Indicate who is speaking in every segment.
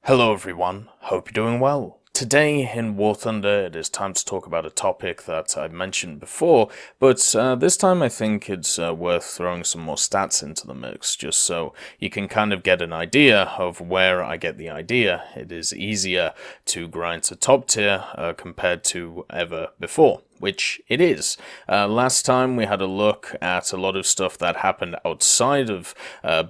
Speaker 1: Hello everyone, hope you're doing well. Today in War Thunder it is time to talk about a topic that I mentioned before, but this time I think it's worth throwing some more stats into the mix, just so you can kind of get an idea of where I get the idea. It is easier to grind to top tier compared to ever before. Which it is. Last time we had a look at a lot of stuff that happened outside of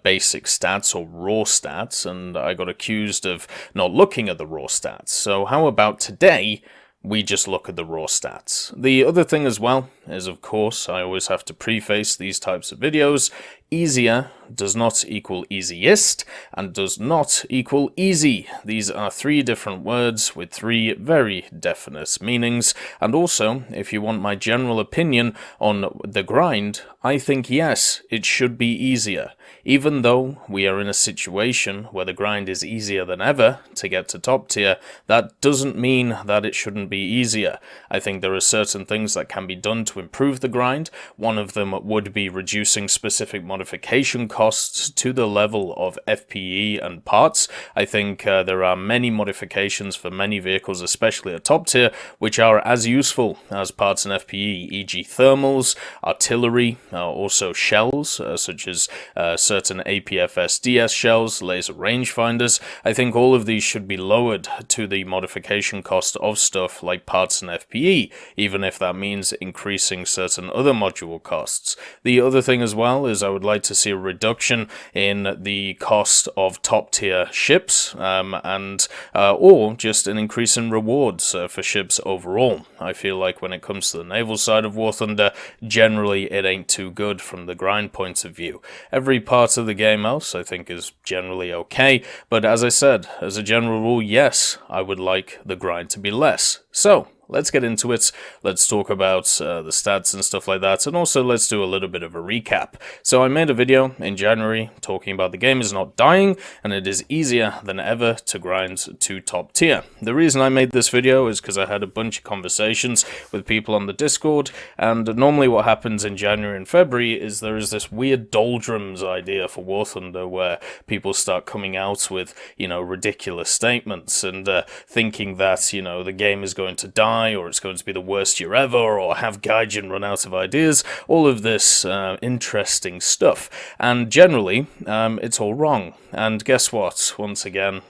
Speaker 1: basic stats or raw stats, and I got accused of not looking at the raw stats. So how about today we just look at the raw stats? The other thing as well is, of course, I always have to preface these types of videos. Easier does not equal easiest, and does not equal easy. These are three different words with three very definite meanings, and also, if you want my general opinion on the grind, I think yes, it should be easier. Even though we are in a situation where the grind is easier than ever to get to top tier, that doesn't mean that it shouldn't be easier. I think there are certain things that can be done to improve the grind. One of them would be reducing specific modification costs to the level of FPE and parts. I think there are many modifications for many vehicles, especially at top tier, which are as useful as parts and FPE, e.g. thermals, artillery, also shells, such as certain APFS DS shells, laser rangefinders. I think all of these should be lowered to the modification cost of stuff like parts and FPE, even if that means increasing certain other module costs. The other thing as well is I would like to see a reduction in the cost of top tier ships or just an increase in rewards for ships overall. I feel like when it comes to the naval side of War Thunder, generally it ain't too good from the grind point of view. Every part of the game else I think is generally okay, but as I said, as a general rule, yes, I would like the grind to be less. So, let's get into it. Let's talk about the stats and stuff like that, and also let's do a little bit of a recap. So I made a video in January talking about the game is not dying, and it is easier than ever to grind to top tier. The reason I made this video is because I had a bunch of conversations with people on the Discord, and normally what happens in January and February is there is this weird doldrums idea for War Thunder where people start coming out with, ridiculous statements and thinking that, the game is going to die, or it's going to be the worst year ever, or have Gaijin run out of ideas, all of this interesting stuff. And generally, it's all wrong. And guess what? Once again,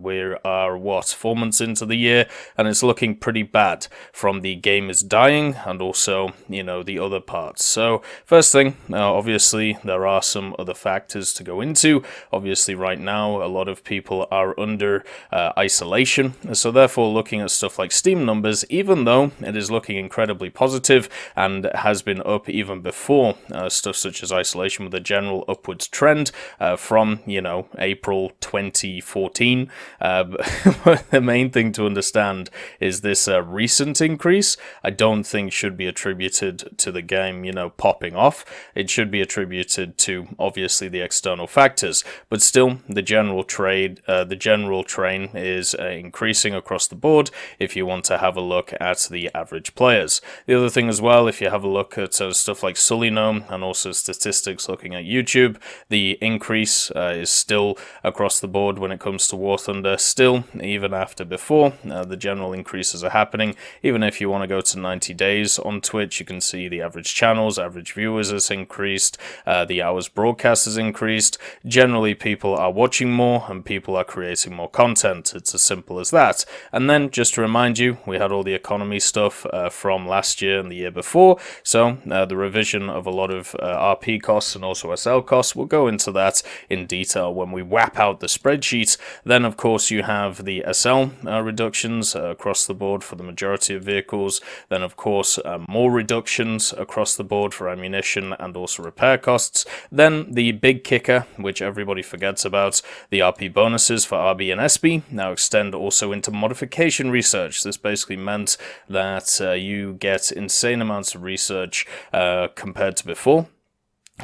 Speaker 1: we are, 4 months into the year, and it's looking pretty bad from the game is dying, and also, the other parts. So, first thing, obviously, there are some other factors to go into. Obviously, right now, a lot of people are under isolation, so therefore, looking at stuff like Steam numbers, even though it is looking incredibly positive and has been up even before stuff such as isolation with a general upwards trend from, April 2014. The main thing to understand is this recent increase I don't think should be attributed to the game, popping off. It should be attributed to, obviously, the external factors, but still, the general train is increasing across the board if you want to have a look at the average players. The other thing as well, if you have a look at stuff like Sulinome and also statistics looking at YouTube, the increase is still across the board when it comes to War Thunder. Still, even after before, the general increases are happening. Even if you want to go to 90 days on Twitch, you can see the average channels, average viewers has increased, the hours broadcast has increased. Generally, people are watching more and people are creating more content. It's as simple as that. And then, just to remind you, we had all the economy stuff from last year and the year before, so the revision of a lot of RP costs and also SL costs, we'll go into that in detail when we whap out the spreadsheet. Then of course you have the SL reductions across the board for the majority of vehicles, then of course more reductions across the board for ammunition and also repair costs, then the big kicker, which everybody forgets about, the RP bonuses for RB and SB now extend also into modification research. This basically meant that you get insane amounts of research compared to before.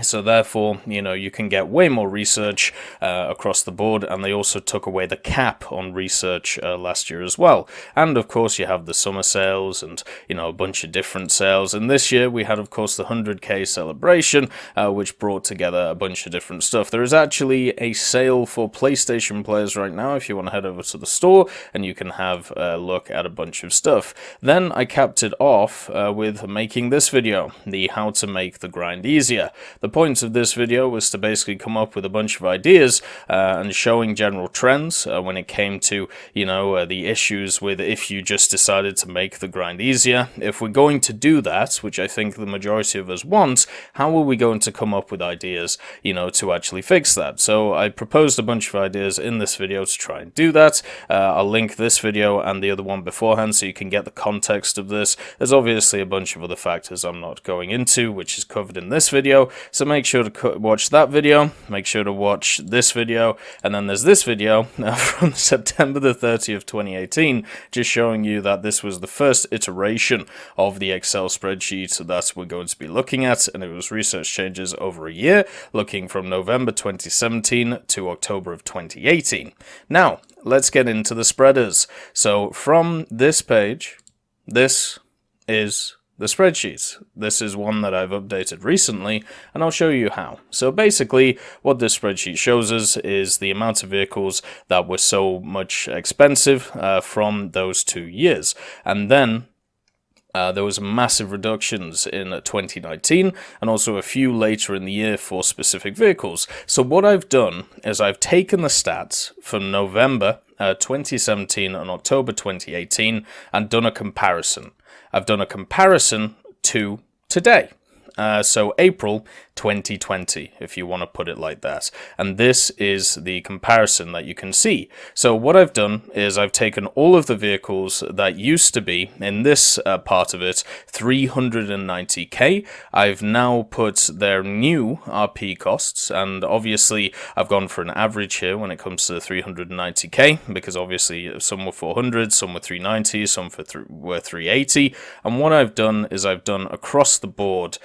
Speaker 1: So therefore, you can get way more research across the board, and they also took away the cap on research last year as well. And of course, you have the summer sales and, a bunch of different sales. And this year we had, of course, the 100K celebration, which brought together a bunch of different stuff. There is actually a sale for PlayStation players right now if you want to head over to the store, and you can have a look at a bunch of stuff. Then I capped it off with making this video, the how to make the grind easier. The point of this video was to basically come up with a bunch of ideas and showing general trends when it came to, the issues with if you just decided to make the grind easier. If we're going to do that, which I think the majority of us want, how are we going to come up with ideas, to actually fix that? So I proposed a bunch of ideas in this video to try and do that. I'll link this video and the other one beforehand so you can get the context of this. There's obviously a bunch of other factors I'm not going into, which is covered in this video. So make sure to watch that video, make sure to watch this video, and then there's this video from September the 30th, 2018, just showing you that this was the first iteration of the Excel spreadsheet that we're going to be looking at, and it was research changes over a year, looking from November 2017 to October of 2018. Now, let's get into the spreaders. So from this page, this is the spreadsheet. This is one that I've updated recently, and I'll show you how. So basically, what this spreadsheet shows us is the amount of vehicles that were so much expensive from those 2 years. And then there was massive reductions in 2019 and also a few later in the year for specific vehicles. So what I've done is I've taken the stats from November 2017 and October 2018 and done a comparison. I've done a comparison to today. So April 2020, if you want to put it like that. And this is the comparison that you can see. So what I've done is I've taken all of the vehicles that used to be, in this part of it, 390k. I've now put their new RP costs, and obviously I've gone for an average here when it comes to the 390k, because obviously some were 400, some were 390, some were 380. And what I've done is I've done across the board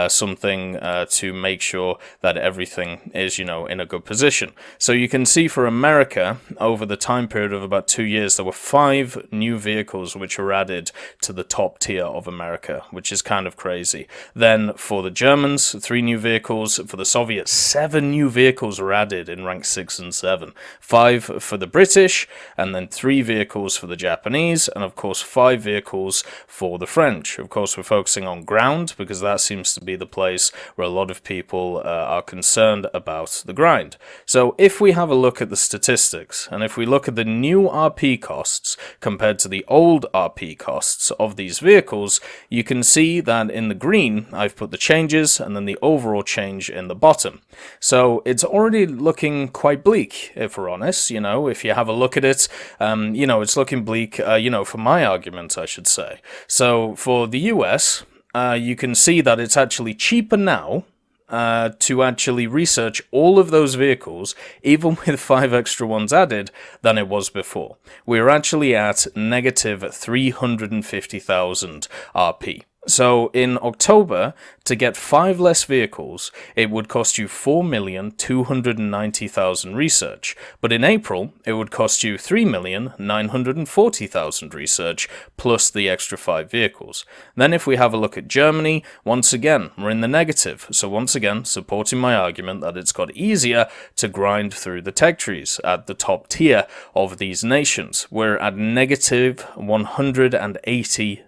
Speaker 1: something to make sure that everything is, in a good position. So you can see for America, over the time period of about 2 years, there were 5 new vehicles which were added to the top tier of America, which is kind of crazy. Then for the Germans, 3 new vehicles. For the Soviets, 7 new vehicles were added in rank 6 and 7. 5 for the British, and then 3 vehicles for the Japanese, and of course 5 vehicles for the French. Of course, we're focusing on ground because that seems to be the place where a lot of people are concerned about the grind. So if we have a look at the statistics, and if we look at the new RP costs compared to the old RP costs of these vehicles, you can see that in the green I've put the changes and then the overall change in the bottom. So it's already looking quite bleak, if we're honest. If you have a look at it, it's looking bleak, for my argument, I should say. So for the US, you can see that it's actually cheaper now to actually research all of those vehicles, even with 5 extra ones added, than it was before. We're actually at negative 350,000 RP. So in October, to get 5 less vehicles, it would cost you 4,290,000 research. But in April, it would cost you 3,940,000 research, plus the extra 5 vehicles. Then if we have a look at Germany, once again, we're in the negative. So once again, supporting my argument that it's got easier to grind through the tech trees at the top tier of these nations. We're at negative 180,000.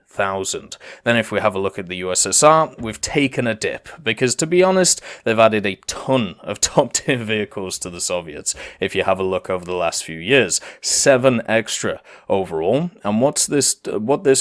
Speaker 1: Then if we have a look at the USSR, we've taken a dip, because to be honest, they've added a ton of top tier vehicles to the Soviets. If you have a look over the last few years, 7 extra overall. And what this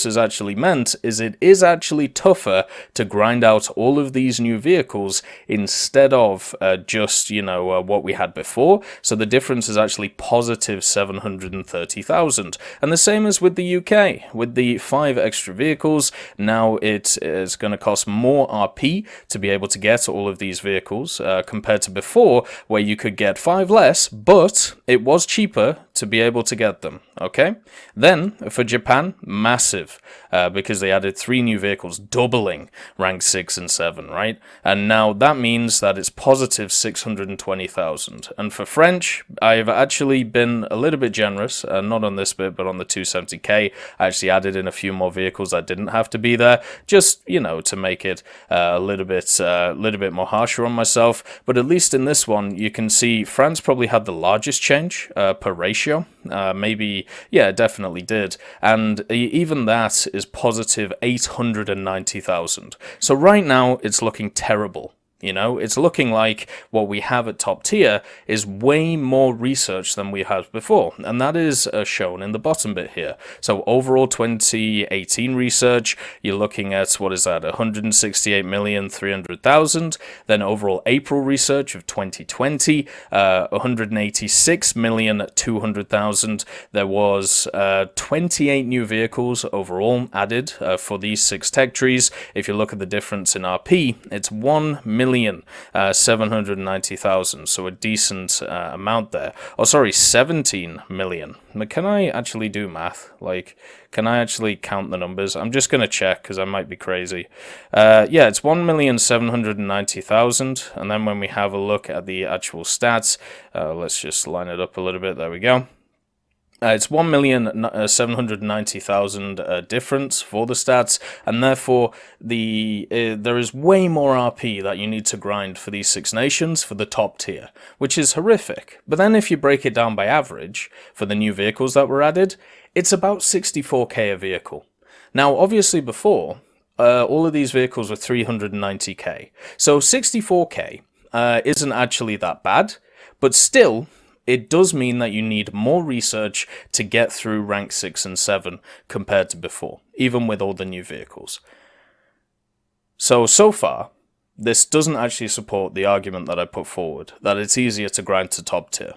Speaker 1: has actually meant is it is actually tougher to grind out all of these new vehicles instead of just what we had before. So the difference is actually positive 730,000. And the same as with the UK, with the 5 extra vehicles. Now it is going to cost more RP to be able to get all of these vehicles compared to before, where you could get 5 less, but it was cheaper to be able to get them, okay? Then, for Japan, massive, because they added 3 new vehicles, doubling rank 6 and 7, right? And now that means that it's positive 620,000. And for French, I've actually been a little bit generous, not on this bit, but on the 270k, I actually added in a few more vehicles that didn't have to be there, just, you know, to make it a little bit more harsher on myself. But at least in this one, you can see France probably had the largest change per ratio. Maybe, yeah, it definitely did. And even that is positive 890,000. So right now, it's looking terrible. You know, it's looking like what we have at top tier is way more research than we had before. And that is shown in the bottom bit here. So overall 2018 research, you're looking at, what is that, 168,300,000. Then overall April research of 2020, 186,200,000. There was 28 new vehicles overall added for these 6 tech trees. If you look at the difference in RP, it's 1,790,000, so a decent amount there. Oh, sorry, 17 million. Can I actually do math? Like, can I actually count the numbers? I'm just going to check, because I might be crazy. Yeah, it's 1,790,000, and then when we have a look at the actual stats, let's just line it up a little bit. There we go. It's 1,790,000 difference for the stats, and therefore there is way more RP that you need to grind for these 6 nations for the top tier, which is horrific. But then if you break it down by average for the new vehicles that were added, it's about 64k a vehicle. Now, obviously before, all of these vehicles were 390k, so 64k isn't actually that bad, but still, it does mean that you need more research to get through rank 6 and 7 compared to before, even with all the new vehicles. So far, this doesn't actually support the argument that I put forward, that it's easier to grind to top tier.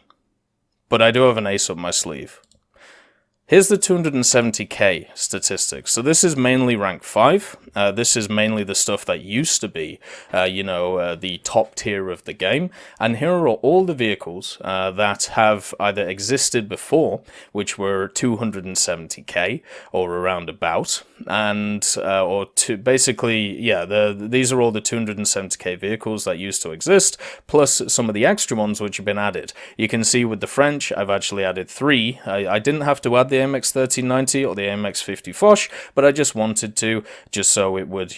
Speaker 1: But I do have an ace up my sleeve. Here's the 270k statistics. So this is mainly rank 5. This is mainly the stuff that used to be, the top tier of the game. And here are all the vehicles that have either existed before, which were 270k or around about, and these are all the 270k vehicles that used to exist, plus some of the extra ones which have been added. You can see with the French, I've actually added 3. I didn't have to add the AMX 1390 or the AMX 50 Foch, but I just wanted to, just so it would,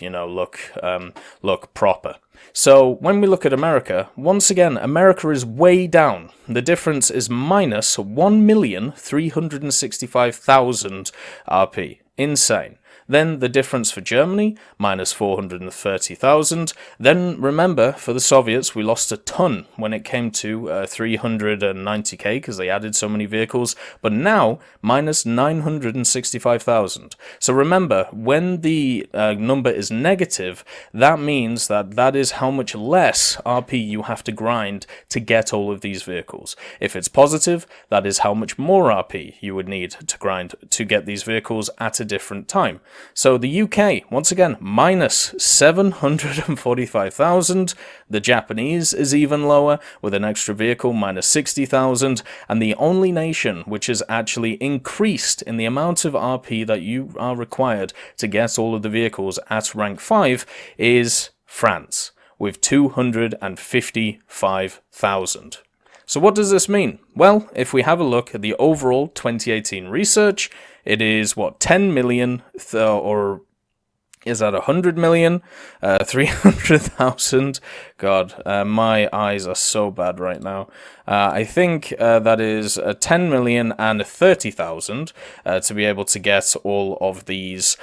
Speaker 1: look proper. So when we look at America, once again, America is way down. The difference is minus 1,365,000 RP. Insane. Then the difference for Germany, minus 430,000. Then remember, for the Soviets, we lost a ton when it came to 390k because they added so many vehicles. But now, minus 965,000. So remember, when the number is negative, that means that is how much less RP you have to grind to get all of these vehicles. If it's positive, that is how much more RP you would need to grind to get these vehicles at a different time. So the UK, once again, minus 745,000. The Japanese is even lower, with an extra vehicle, minus 60,000. And the only nation which has actually increased in the amount of RP that you are required to get all of the vehicles at rank 5 is France, with 255,000. So what does this mean? Well, if we have a look at the overall 2018 research, it is, 10 million, or is that 100 million? 300,000. God, my eyes are so bad right now. I think that is 10,030,000 to be able to get all of these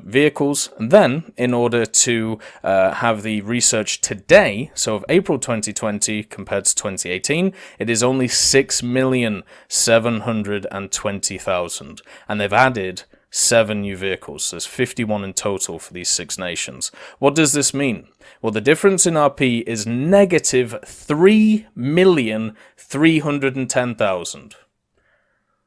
Speaker 1: vehicles. And then, in order to have the research today, so of April 2020 compared to 2018, it is only 6,720,000. And they've added 7 new vehicles. There's 51 in total for these 6 nations. What does this mean? Well, the difference in RP is negative 3,310,000.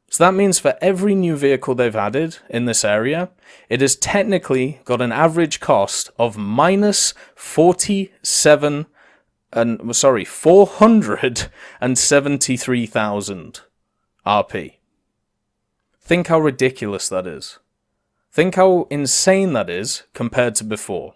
Speaker 1: So that means for every new vehicle they've added in this area, it has technically got an average cost of minus 473,000 RP. Think how ridiculous that is. Think how insane that is compared to before.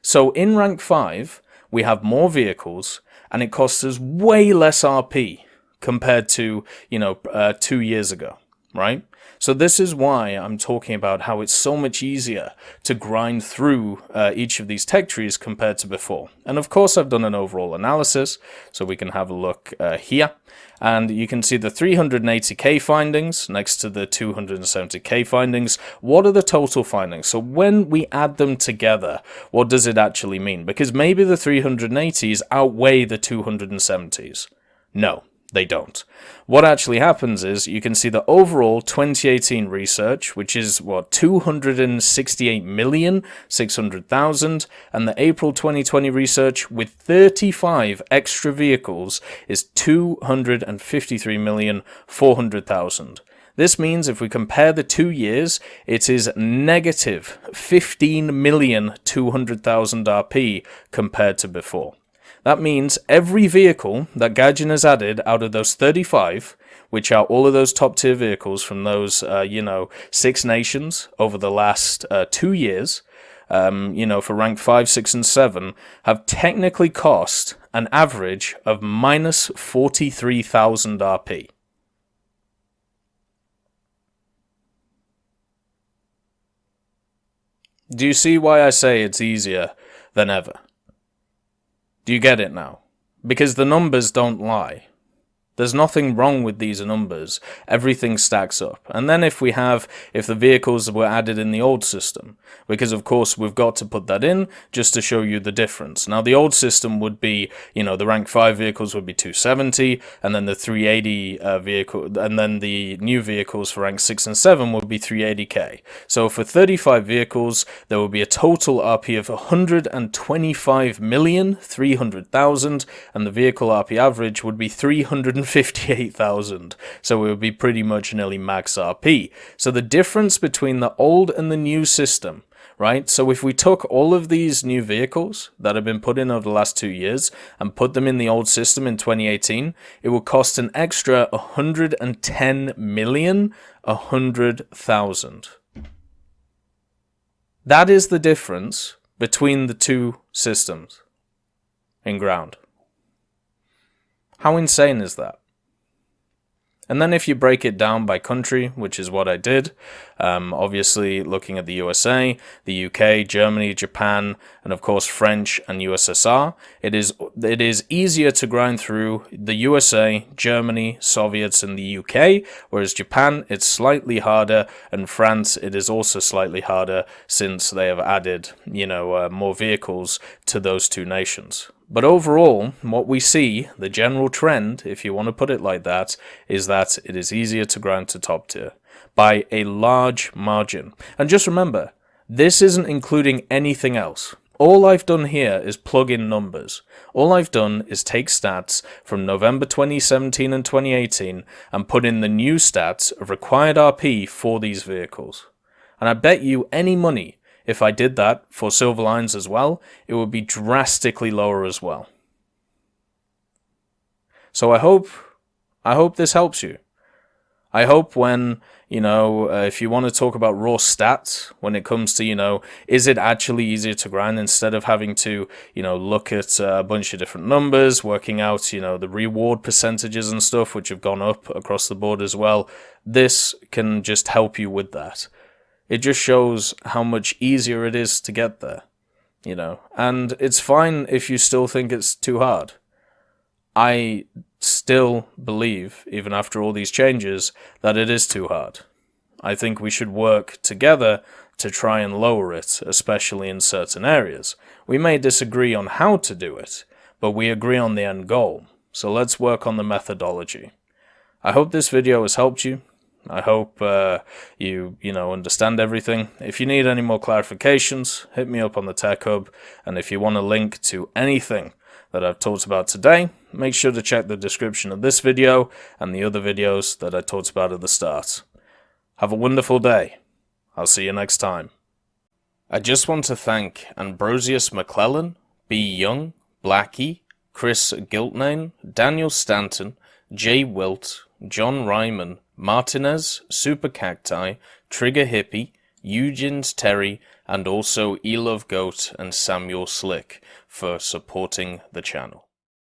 Speaker 1: So in rank 5, we have more vehicles, and it costs us way less RP compared to, 2 years ago, right? So this is why I'm talking about how it's so much easier to grind through each of these tech trees compared to before. And of course I've done an overall analysis, so we can have a look here. And you can see the 380k findings next to the 270k findings. What are the total findings? So when we add them together, what does it actually mean? Because maybe the 380s outweigh the 270s. No, they don't. What actually happens is you can see the overall 2018 research, which is 268,600,000, and the April 2020 research with 35 extra vehicles is 253,400,000. This means if we compare the 2 years, it is negative 15,200,000 RP compared to before. That means every vehicle that Gaijin has added out of those 35, which are all of those top tier vehicles from those, 6 nations over the last 2 years, for rank 5, 6, and 7, have technically cost an average of minus 43,000 RP. Do you see why I say it's easier than ever? Do you get it now? Because the numbers don't lie. There's nothing wrong with these numbers. Everything stacks up. And then if the vehicles were added in the old system, because of course we've got to put that in just to show you the difference. Now the old system would be, the rank 5 vehicles would be 270, and then the 380 vehicle, and then the new vehicles for rank 6 and 7 would be 380k. So for 35 vehicles, there would be a total RP of 125,300,000, and the vehicle RP average would be 358,000, so it would be pretty much nearly max RP. So the difference between the old and the new system, right? So if we took all of these new vehicles that have been put in over the last 2 years and put them in the old system in 2018, it would cost an extra 110,100,000. That is the difference between the two systems in ground. How insane is that? And then if you break it down by country, which is what I did, obviously looking at the USA, the UK, Germany, Japan, and of course French and USSR, it is easier to grind through the USA, Germany, Soviets, and the UK, whereas Japan, it's slightly harder, and France, it is also slightly harder since they have added, more vehicles to those two nations. But overall, what we see, the general trend, if you want to put it like that, is that it is easier to grind to top tier by a large margin. And just remember, this isn't including anything else. All I've done here is plug in numbers. All I've done is take stats from November 2017 and 2018 and put in the new stats of required RP for these vehicles. And I bet you any money, if I did that for Silver Lines as well, it would be drastically lower as well. So I hope this helps you. I hope when, if you want to talk about raw stats, when it comes to, is it actually easier to grind instead of having to, look at a bunch of different numbers, working out, the reward percentages and stuff, which have gone up across the board as well. This can just help you with that. It just shows how much easier it is to get there, and it's fine if you still think it's too hard. I still believe, even after all these changes, that it is too hard. I think we should work together to try and lower it, especially in certain areas. We may disagree on how to do it, but we agree on the end goal. So let's work on the methodology. I hope this video has helped you. I hope you understand everything. If you need any more clarifications, hit me up on the Tech Hub. And if you want a link to anything that I've talked about today, make sure to check the description of this video and the other videos that I talked about at the start. Have a wonderful day. I'll see you next time. I just want to thank Ambrosius McClellan, B. Young, Blackie, Chris Giltnane, Daniel Stanton, Jay Wilt, John Ryman, Martinez, Super Cacti, Trigger Hippie, Eugene's Terry, and also Elove Goat and Samuel Slick for supporting the channel.